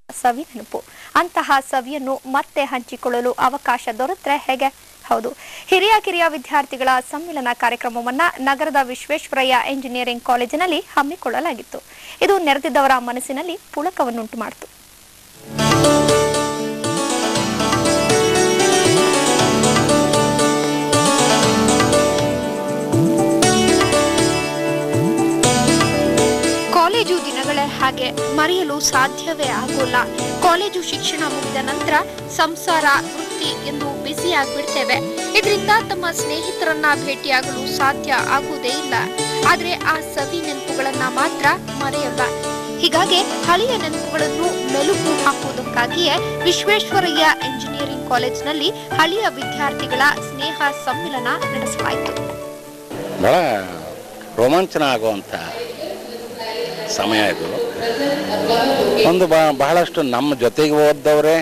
ಸವಿ ನೆನಪು. ಅಂತಹ ಸವಿಯನ್ನು ಮತ್ತೆ ಹಂಚಿಕೊಳ್ಳಲು ಅವಕಾಶ ದೊರೆತರೆ ಹೇಗೆ? ಹೌದು, ಹಿರಿಯ ಕಿರಿಯ ವಿದ್ಯಾರ್ಥಿಗಳ ಸಮ್ಮಿಲನ ಕಾರ್ಯಕ್ರಮವನ್ನ ನಗರದ ವಿಶ್ವೇಶ್ವರಯ್ಯ ಎಂಜಿನಿಯರಿಂಗ್ ಕಾಲೇಜಿನಲ್ಲಿ ಹಮ್ಮಿಕೊಳ್ಳಲಾಗಿತ್ತು. ಇದು ನೆರೆದಿದ್ದವರ ಮನಸ್ಸಿನಲ್ಲಿ ಪುಳಕವನ್ನುಂಟು ಮಾಡಿತು. ಕಾಲೇಜು ದಿನಗಳೇ ಹಾಗೆ, ಮರೆಯಲು ಸಾಧ್ಯವೇ ಆಗೋಲ್ಲ. ಕಾಲೇಜು ಶಿಕ್ಷಣ ಮುಗಿದ ನಂತರ ಸಂಸಾರ, ವೃತ್ತಿ ಎಂದು ಬ್ಯುಸಿ ಆಗಿಬಿಡ್ತೇವೆ. ಇದರಿಂದ ತಮ್ಮ ಸ್ನೇಹಿತರನ್ನ ಭೇಟಿಯಾಗಲು ಸಾಧ್ಯ ಆಗುವುದೇ ಇಲ್ಲ. ಆದ್ರೆ ಆ ಸವಿ ನೆನಪುಗಳನ್ನ ಮಾತ್ರ ಮರೆಯಲ್ಲ. ಹೀಗಾಗಿ ಹಳೆಯ ನೆನಪುಗಳನ್ನು ಮೆಲುಕು ಹಾಕುವುದಕ್ಕಾಗಿಯೇ ವಿಶ್ವೇಶ್ವರಯ್ಯ ಎಂಜಿನಿಯರಿಂಗ್ ಕಾಲೇಜಿನಲ್ಲಿ ಹಳೆಯ ವಿದ್ಯಾರ್ಥಿಗಳ ಸ್ನೇಹ ಸಮ್ಮಿಲನ ನಡೆಸಲಾಯಿತು. ಬಹಳ ರೋಮಾಂಚನ ಆಗುವಂತ ಸಮಯ ಇದು. ಒಂದು ಬಹಳಷ್ಟು ನಮ್ಮ ಜೊತೆಗೆ ಓದ್ದವರೇ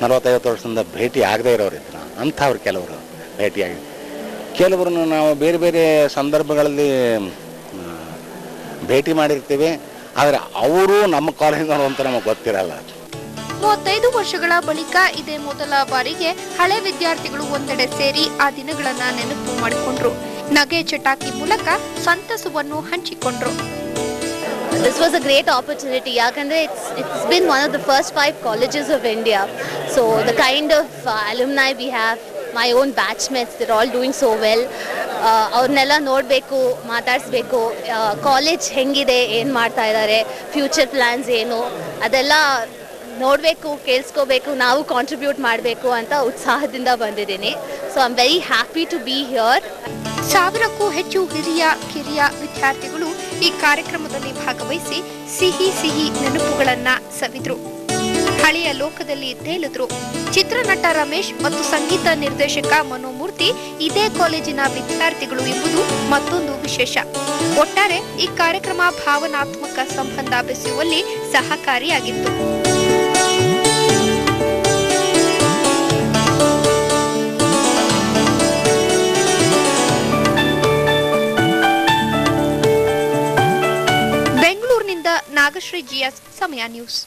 40-50 ವರ್ಷದಿಂದ ಭೇಟಿ ಆಗದೆ ಇರೋರು ಇದ್ರು. ಅಂಥವ್ರು ಕೆಲವರು ಭೇಟಿಯಾಗಿ, ಕೆಲವ್ರನ್ನು ನಾವು ಬೇರೆ ಬೇರೆ ಸಂದರ್ಭಗಳಲ್ಲಿ ಭೇಟಿ ಮಾಡಿರ್ತೀವಿ. ಆದರೆ ಅವರು ನಮ್ಮ ಕಾಲೇಜಿನವರು ಅಂತ ನಮಗೆ ಗೊತ್ತಿರಲ್ಲ. 35 ವರ್ಷಗಳ ಬಳಿಕ ಇದೇ ಮೊದಲ ಬಾರಿಗೆ ಹಳೆ ವಿದ್ಯಾರ್ಥಿಗಳು ಒಂದೆಡೆ ಸೇರಿ ಆ ದಿನಗಳನ್ನ ನೆನಪು ಮಾಡಿಕೊಂಡ್ರು. ನಗೆ ಚಟಾಕಿ ಮೂಲಕ ಸಂತಸವನ್ನು ಹಂಚಿಕೊಂಡ್ರು. This was a great opportunity. Yakandre it's been one of the first 5 colleges of India. So the kind of alumni we have, my own batchmates, they're all doing so well. ಅವ್ರನ್ನೆಲ್ಲ ನೋಡಬೇಕು, ಮಾತಾಡಿಸ್ಬೇಕು, ಕಾಲೇಜ್ ಹೆಂಗಿದೆ, ಏನು ಮಾಡ್ತಾ ಇದ್ದಾರೆ, future plans ಏನು, ಅದೆಲ್ಲ ನೋಡಬೇಕು, ಕೇಳಿಸ್ಕೋಬೇಕು, ನಾವು ಕಾಂಟ್ರಿಬ್ಯೂಟ್ ಮಾಡಬೇಕು ಅಂತ ಉತ್ಸಾಹದಿಂದ ಬಂದಿದ್ದೀನಿ. So I am very happy to be here. 1000ಕ್ಕೂ ಹೆಚ್ಚು ಹಿರಿಯ ಕಿರಿಯ ವಿದ್ಯಾರ್ಥಿಗಳು ಈ ಕಾರ್ಯಕ್ರಮದಲ್ಲಿ ಭಾಗವಹಿಸಿ ಸಿಹಿ ನೆನಪುಗಳನ್ನ ಸವಿದ್ರು. ಹಳೆಯ ಲೋಕದಲ್ಲಿ ತೇಲಿದ್ರು. ಚಿತ್ರನಟ ರಮೇಶ್ ಮತ್ತು ಸಂಗೀತ ನಿರ್ದೇಶಕ ಮನೋಮೂರ್ತಿ ಇದೇ ಕಾಲೇಜಿನ ವಿದ್ಯಾರ್ಥಿಗಳು ಎಂಬುದು ಮತ್ತೊಂದು ವಿಶೇಷ. ಒಟ್ಟಾರೆ ಈ ಕಾರ್ಯಕ್ರಮ ಭಾವನಾತ್ಮಕ ಸಂಬಂಧ ಬೆಸೆಯುವಲ್ಲಿ ಸಹಕಾರಿಯಾಗಿತ್ತು. ಬೆಂಗಳೂರಿನಿಂದ ನಾಗಶ್ರೀ ಜಿಎಸ್, ಸಮಯ ನ್ಯೂಸ್.